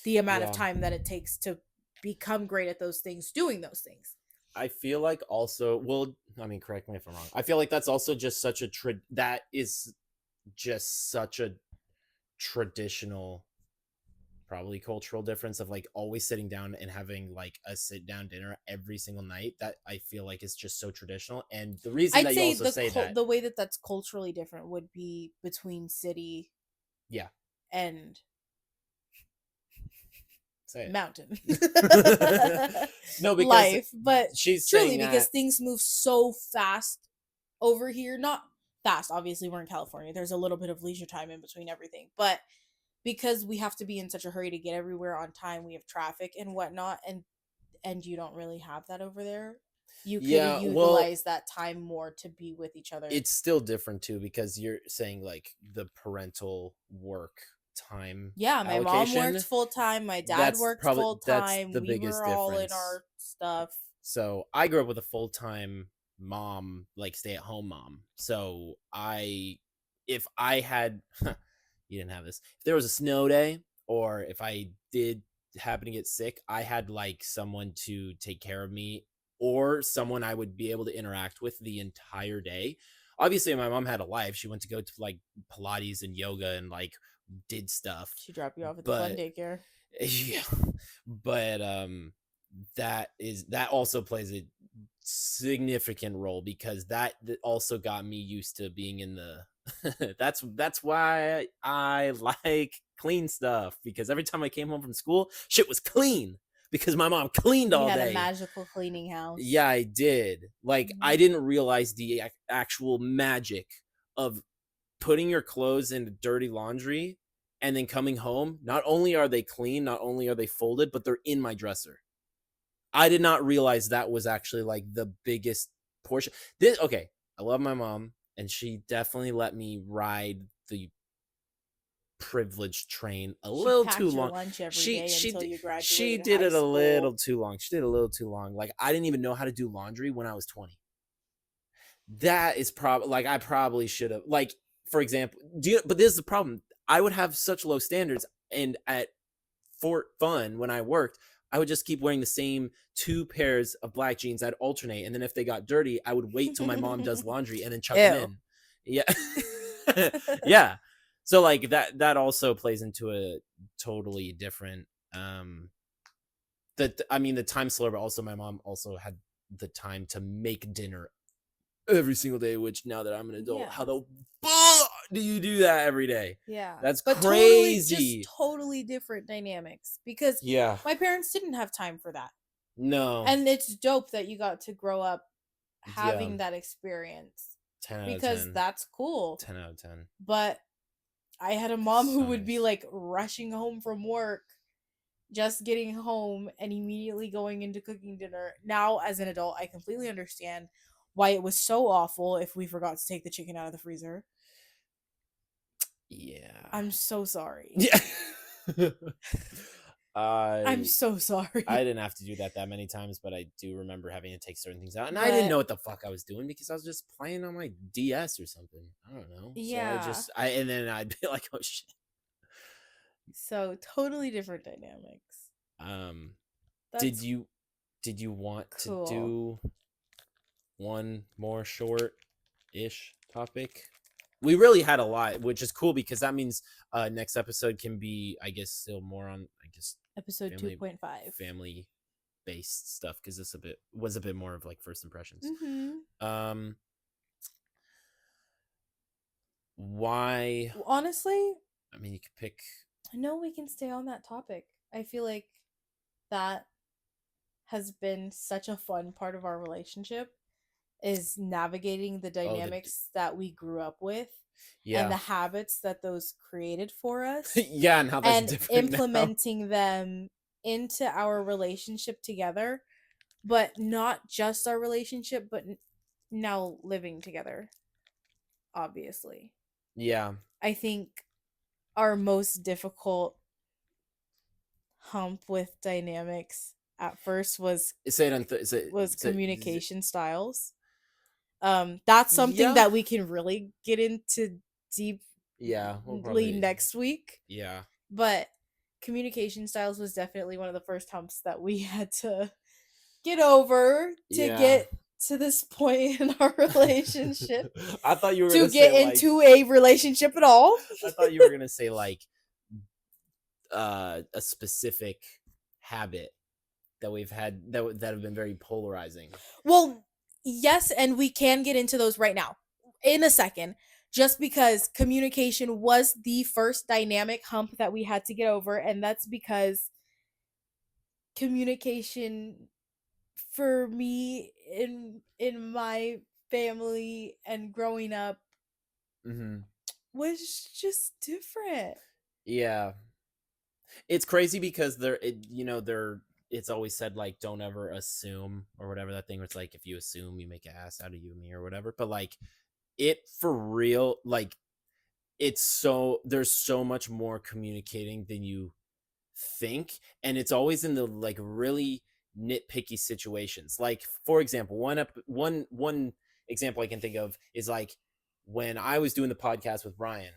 Speaker 1: the amount of
Speaker 2: Yeah.
Speaker 1: time that it takes to become great at those things doing those things.
Speaker 2: I feel like also, well, I mean, correct me if I'm wrong. I feel like that's also just such a that is just such a traditional, probably cultural difference of like always sitting down and having like a sit down dinner every single night. That I feel like is just so traditional. And the reason
Speaker 1: I'd
Speaker 2: that you
Speaker 1: say
Speaker 2: also say that,
Speaker 1: the way that that's culturally different would be between city
Speaker 2: yeah,
Speaker 1: and
Speaker 2: say
Speaker 1: mountain
Speaker 2: it. No, because
Speaker 1: life, but
Speaker 2: she's
Speaker 1: truly
Speaker 2: saying
Speaker 1: because
Speaker 2: that,
Speaker 1: things move so fast over here. Not fast, obviously we're in California, there's a little bit of leisure time in between everything, but because we have to be in such a hurry to get everywhere on time, we have traffic and whatnot, and you don't really have that over there. You could
Speaker 2: yeah, well,
Speaker 1: utilize that time more to be with each other.
Speaker 2: it's still different too because you're saying like the parental work time
Speaker 1: Yeah, my mom worked
Speaker 2: allocation.
Speaker 1: full time, my dad worked full
Speaker 2: That's
Speaker 1: time,
Speaker 2: the
Speaker 1: we
Speaker 2: biggest
Speaker 1: were all in
Speaker 2: difference.
Speaker 1: our stuff.
Speaker 2: So I grew up with a full time mom, like stay at home mom. So if I had, you didn't have this. If there was a snow day, or if I did happen to get sick, I had like someone to take care of me, or someone I would be able to interact with the entire day. Obviously, my mom had a life. She went to go to like Pilates and yoga and like did stuff,
Speaker 1: She dropped you off at the fun
Speaker 2: but
Speaker 1: daycare.
Speaker 2: yeah, but that also plays a significant role because that also got me used to being in the that's why I like clean stuff, because every time I came home from school, shit was clean because my mom cleaned
Speaker 1: You
Speaker 2: all
Speaker 1: had a
Speaker 2: day.
Speaker 1: magical cleaning house.
Speaker 2: Yeah, I did. Like I
Speaker 1: Mhm.
Speaker 2: didn't realize the actual magic of putting your clothes into dirty laundry and then coming home. Not only are they clean, not only are they folded, but they're in my dresser. I did not realize that was actually like the biggest portion. This okay, I love my mom and she definitely let me ride the privileged train a
Speaker 1: She
Speaker 2: little too
Speaker 1: packed your
Speaker 2: long.
Speaker 1: lunch every
Speaker 2: She
Speaker 1: day
Speaker 2: she
Speaker 1: until
Speaker 2: d-
Speaker 1: you
Speaker 2: she
Speaker 1: graduated
Speaker 2: did
Speaker 1: high
Speaker 2: it a little
Speaker 1: school.
Speaker 2: too long. She did a little too long. Like I didn't even know how to do laundry when I was 20. That is probably like I probably should have, like, for example, but this is the problem. I would have such low standards, and at Fort Fun when I worked, I would just keep wearing the same two pairs of black jeans. I'd alternate, and then if they got dirty, I would wait till my mom does laundry and then chuck them
Speaker 1: Ew.
Speaker 2: in. Yeah, yeah. So like that also plays into a totally different that I mean the time slower, but also my mom also had the time to make dinner every single day, which now that I'm an adult, how
Speaker 1: Yeah.
Speaker 2: the fuck do you do that every day?
Speaker 1: Yeah.
Speaker 2: That's
Speaker 1: But totally, just
Speaker 2: crazy.
Speaker 1: totally different dynamics because
Speaker 2: Yeah.
Speaker 1: my parents didn't have time for that.
Speaker 2: No.
Speaker 1: And it's dope that you got to grow up
Speaker 2: Yeah.
Speaker 1: having that experience
Speaker 2: 10 out of
Speaker 1: because
Speaker 2: 10.
Speaker 1: that's cool.
Speaker 2: 10 out of 10.
Speaker 1: But I had a mom who
Speaker 2: So
Speaker 1: would be
Speaker 2: nice.
Speaker 1: like rushing home from work, just getting home and immediately going into cooking dinner. Now, as an adult, I completely understand why it was so awful if we forgot to take the chicken out of the freezer.
Speaker 2: Yeah.
Speaker 1: I'm so sorry.
Speaker 2: Yeah.
Speaker 1: I'm
Speaker 2: I
Speaker 1: so
Speaker 2: I
Speaker 1: sorry.
Speaker 2: didn't have to do that many times, but I do remember having to take certain things out. And I didn't
Speaker 1: But
Speaker 2: know what the fuck I was doing because I was just playing on my DS or something. I don't know. So
Speaker 1: yeah.
Speaker 2: and then I'd be like, "Oh shit."
Speaker 1: So totally different dynamics.
Speaker 2: Um did
Speaker 1: That's
Speaker 2: you did you want to
Speaker 1: cool.
Speaker 2: do one more short-ish topic? We really had a lot, which is cool because that means next episode can be, I guess, still more on, I guess,
Speaker 1: Episode
Speaker 2: family
Speaker 1: 2.5.
Speaker 2: family based stuff because this a bit was a bit more of like first impressions.
Speaker 1: Mhm.
Speaker 2: Um, why?
Speaker 1: Honestly,
Speaker 2: I mean, you could pick.
Speaker 1: I know we can stay on that topic. I feel like that has been such a fun part of our relationship is navigating the
Speaker 2: Oh,
Speaker 1: dynamics that we grew up with and
Speaker 2: yeah,
Speaker 1: the habits that those created for us
Speaker 2: yeah, and how that's
Speaker 1: and
Speaker 2: different now.
Speaker 1: implementing them into our relationship together but not just our relationship, but now living together, obviously.
Speaker 2: Yeah.
Speaker 1: I think our most difficult hump with dynamics at first
Speaker 2: Say it on
Speaker 1: was
Speaker 2: is it,
Speaker 1: communication styles. That's something
Speaker 2: yeah.
Speaker 1: that we can really get into
Speaker 2: Yeah, we'll
Speaker 1: deeply
Speaker 2: probably
Speaker 1: next week.
Speaker 2: yeah.
Speaker 1: But communication styles was definitely one of the first humps that we had to get over to
Speaker 2: Yeah.
Speaker 1: get to this point in our relationship,
Speaker 2: I thought you were
Speaker 1: to
Speaker 2: gonna say
Speaker 1: get
Speaker 2: like
Speaker 1: into a relationship at all.
Speaker 2: I thought you were gonna say like a specific habit that we've had that have been very polarizing.
Speaker 1: Well, yes, and we can get into those right now in a second. Just because communication was the first dynamic hump that we had to get over, and that's because communication for me in my family and growing up
Speaker 2: Mm-hmm.
Speaker 1: was just different.
Speaker 2: Yeah, it's crazy because it's always said like don't ever assume or whatever that thing where it's like if you assume you make an ass out of you and me or whatever. But like it for real, like it's so there's so much more communicating than you think, and it's always in the like really nitpicky situations. Like for example, one example I can think of is like when I was doing the podcast with Ryan,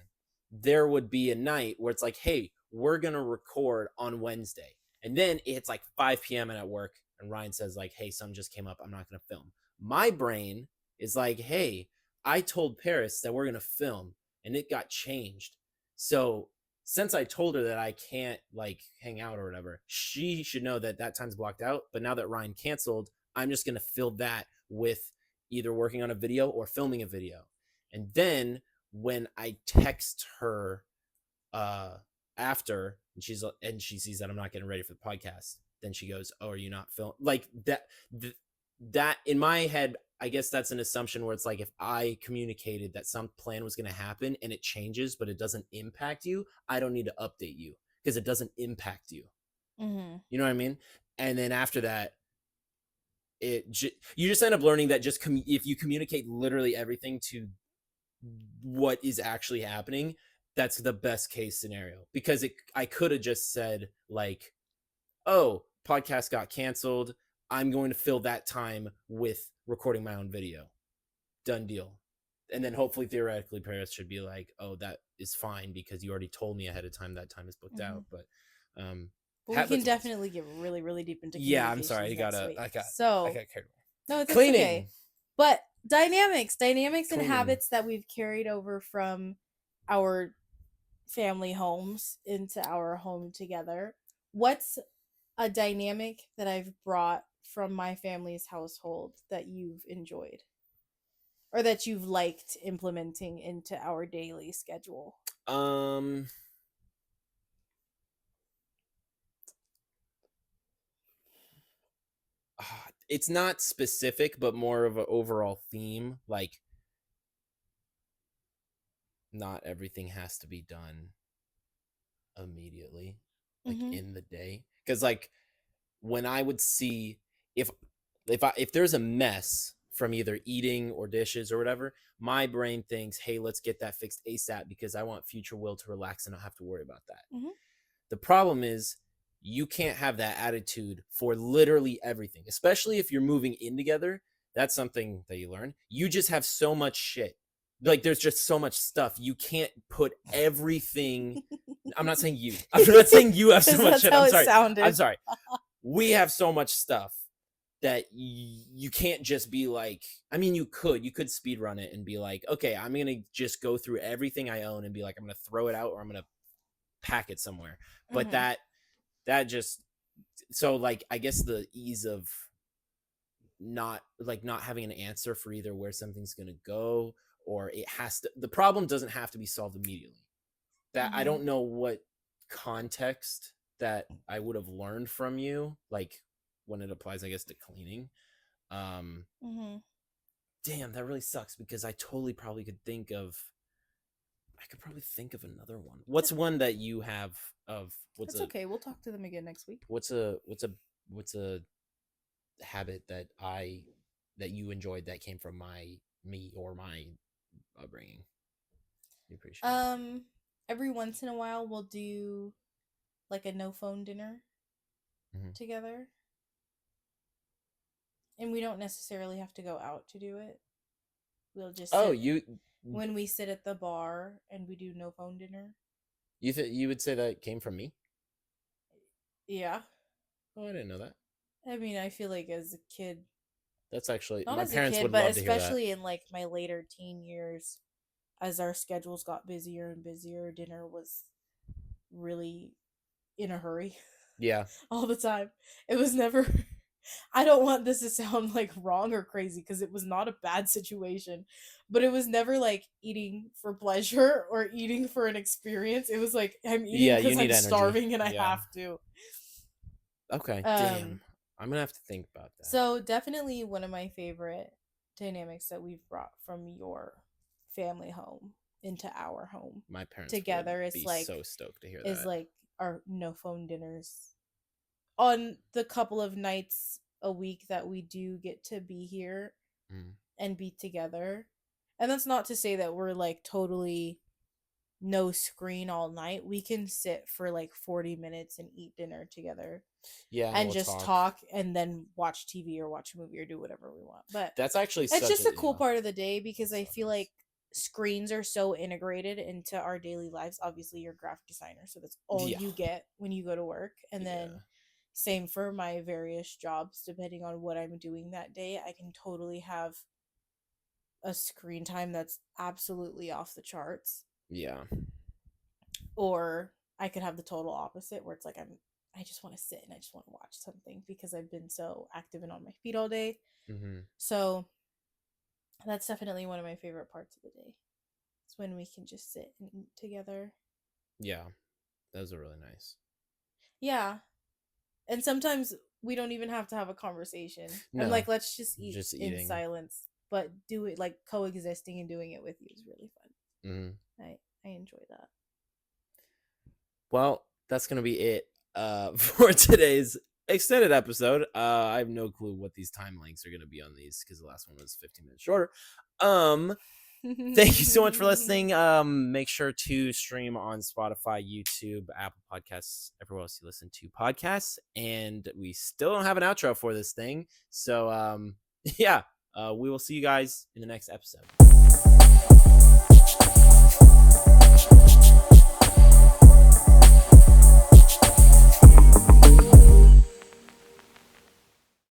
Speaker 2: there would be a night where it's like, hey, we're gonna record on Wednesday, and then it's like 5 p.m. and at work, and Ryan says like, hey, something just came up, I'm not gonna film. My brain is like, hey, I told Paris that we're gonna film and it got changed, so since I told her that I can't like hang out or whatever, she should know that that time's blocked out. But now that Ryan canceled, I'm just going to fill that with either working on a video or filming a video. And then when I text her uh after and she sees that I'm not getting ready for the podcast, then she goes, "Oh, are you not film like that?" That in my head, I guess that's an assumption where it's like if I communicated that some plan was going to happen and it changes, but it doesn't impact you, I don't need to update you because it doesn't impact you.
Speaker 1: Mm-hmm.
Speaker 2: You know what I mean? And then after that, you just end up learning that if you communicate literally everything to what is actually happening, that's the best case scenario because I could have just said like, oh, podcast got canceled, I'm going to fill that time with recording my own video, done deal. And then hopefully theoretically Paris should be like, oh, that is fine because you already told me ahead of time that time is booked
Speaker 1: Mm-hmm.
Speaker 2: out. But um
Speaker 1: But we can
Speaker 2: habits wise,
Speaker 1: definitely get really, really deep into
Speaker 2: yeah, I'm sorry,
Speaker 1: communications next week.
Speaker 2: I
Speaker 1: So,
Speaker 2: got carried
Speaker 1: no,
Speaker 2: away.
Speaker 1: that's okay.
Speaker 2: Cleaning.
Speaker 1: But dynamics and
Speaker 2: Cleaning.
Speaker 1: habits that we've carried over from our family homes into our home together. What's a dynamic that I've brought from my family's household that you've enjoyed or that you've liked implementing into our daily schedule?
Speaker 2: Um it's not specific, but more of an overall theme. Like, not everything has to be done immediately, like
Speaker 1: Mm-hmm.
Speaker 2: in the day. Because like when I would see if if there's a mess from either eating or dishes or whatever, my brain thinks, hey, let's get that fixed ASAP because I want future Will to relax and not have to worry about that.
Speaker 1: Mm-hmm.
Speaker 2: The problem is you can't have that attitude for literally everything, especially if you're moving in together. That's something that you learn. You just have so much shit. Like there's just so much stuff. You can't put everything. I'm not saying you. I'm not saying you have so much
Speaker 1: That's
Speaker 2: shit.
Speaker 1: how
Speaker 2: I'm
Speaker 1: it
Speaker 2: sorry. I'm
Speaker 1: sounded.
Speaker 2: sorry. We have so much stuff that you can't just be like, I mean, you could speed run it and be like, okay, I'm going to just go through everything I own and be like, I'm going to throw it out or I'm going to pack it somewhere. But
Speaker 1: Mm-hmm.
Speaker 2: that just so like I guess the ease of not having an answer for either where something's going to go or it has to the problem doesn't have to be solved immediately. That I
Speaker 1: Mm-hmm.
Speaker 2: don't know what context that I would have learned from you, like when it applies I guess to cleaning. um
Speaker 1: Mm-hmm.
Speaker 2: Damn, that really sucks because I totally probably could think of I could probably think of another one. What's one that you have of
Speaker 1: That's okay. We'll talk to them again next week.
Speaker 2: what's a habit that you enjoyed that came from me or my upbringing you appreciate?
Speaker 1: Every once in a while we'll do like a no phone dinner
Speaker 2: Mm-hmm.
Speaker 1: together. And we don't necessarily have to go out to do it. We'll just
Speaker 2: Oh,
Speaker 1: sit when we sit at the bar and we do no phone dinner.
Speaker 2: you would say that came from me?
Speaker 1: Yeah.
Speaker 2: Oh, I didn't know that.
Speaker 1: I mean, I feel like as a kid,
Speaker 2: That's actually
Speaker 1: not
Speaker 2: my
Speaker 1: as a
Speaker 2: parents
Speaker 1: kid,
Speaker 2: would
Speaker 1: but
Speaker 2: love to hear that.
Speaker 1: especially in like my later teen years, as our schedules got busier and busier, dinner was really in a hurry
Speaker 2: Yeah.
Speaker 1: all the time. It was never. I don't want this to sound like wrong or crazy because it was not a bad situation, but it was never like eating for pleasure or eating for an experience. It was like I'm eating
Speaker 2: Yeah, you
Speaker 1: because
Speaker 2: need
Speaker 1: I'm
Speaker 2: energy.
Speaker 1: starving and I
Speaker 2: Yeah.
Speaker 1: have to.
Speaker 2: Okay,
Speaker 1: Um,
Speaker 2: damn. I'm gonna have to think about that.
Speaker 1: so definitely one of my favorite dynamics that we've brought from your family home into our home
Speaker 2: My parents would
Speaker 1: together
Speaker 2: be so stoked to hear
Speaker 1: is
Speaker 2: that.
Speaker 1: like our no phone dinners on the couple of nights a week that we do get to be here
Speaker 2: Mm.
Speaker 1: and be together. And that's not to say that we're like totally no screen all night. We can sit for like 40 minutes and eat dinner together
Speaker 2: Yeah, and
Speaker 1: and
Speaker 2: we'll
Speaker 1: just
Speaker 2: talk.
Speaker 1: talk and then watch TV or watch a movie or do whatever we want. But
Speaker 2: That's actually
Speaker 1: it's
Speaker 2: such
Speaker 1: just
Speaker 2: a
Speaker 1: a cool part of the day because I
Speaker 2: so
Speaker 1: feel
Speaker 2: nice.
Speaker 1: like screens are so integrated into our daily lives. Obviously, you're a graphic designer, so that's all
Speaker 2: Yeah.
Speaker 1: you get when you go to work. And then
Speaker 2: Yeah.
Speaker 1: same for my various jobs, depending on what I'm doing that day, I can totally have a screen time that's absolutely off the charts.
Speaker 2: Yeah.
Speaker 1: Or I could have the total opposite where it's like I just want to sit and I just want to watch something because I've been so active and on my feet all day.
Speaker 2: Mm-hmm.
Speaker 1: So that's definitely one of my favorite parts of the day. It's when we can just sit and eat together.
Speaker 2: Yeah. Those are really nice.
Speaker 1: Yeah. And sometimes we don't even have to have a conversation. I'm
Speaker 2: No,
Speaker 1: like, let's just eat
Speaker 2: just
Speaker 1: in
Speaker 2: eating.
Speaker 1: silence. But do it like coexisting and doing it with you is really fun.
Speaker 2: Mm-hmm.
Speaker 1: I enjoy that.
Speaker 2: Well, that's gonna be it for today's extended episode. I have no clue what these time lengths are gonna be on these because the last one was 15 minutes shorter. Thank you so much for listening. Make sure to stream on Spotify, YouTube, Apple Podcasts, everywhere else you listen to podcasts. And we still don't have an outro for this thing. So yeah, we will see you guys in the next episode.